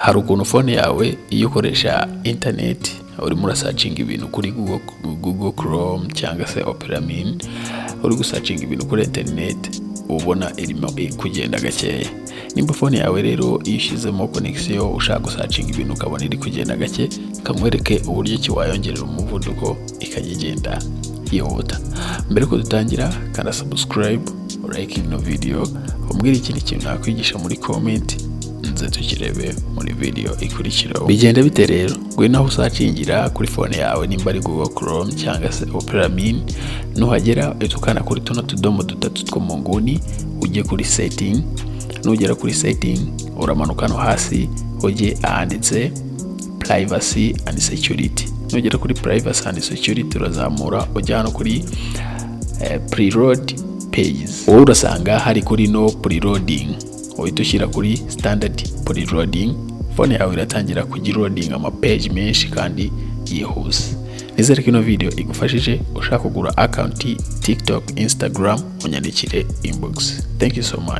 Hari ukuntu phone yawe iyo ukoresha internet urimo urasearching ibintu kuri Google Chrome cyangwa se Opera Mini, uri gusearching ibintu kuri internet ubona irimo kugenda gakeya. Nimba phone yawe rero yishizemo connection ushaka gusearching ibintu ukabona iri kugenda gake, kamwereke uburyo ki wayongerera umuvuduko ikagenda yihuta. Mbere ko dutangira kana subscribe, like ino video, umbwira ikindi kintu nakwigisha muri comment nze tukirebe muri video ikurikiraho. Bigenda bite rero? Ngwino aho usacingira kuri phone yawe nimba ari Google Chrome cyangwa se Opera Mini, nuhagera utukana kuri tuno tudomo dutatu two mu nguni, ujye kuri setting. Nugera kuri setting uramanuka no hasi ujye ahanditse privacy and security. Nugera kuri privacy and security urazamura ujya hano kuri preload pages. Wowe urasanga hari kuri no preloading, uhita ushyira kuri standard preloading, phone yawe iratangira kugira loading ama page menshi kandi yihuse. Nizere ko ino video igufashije. Ushaka kugura account TikTok, Instagram, unyandikire inbox. Thank you so much.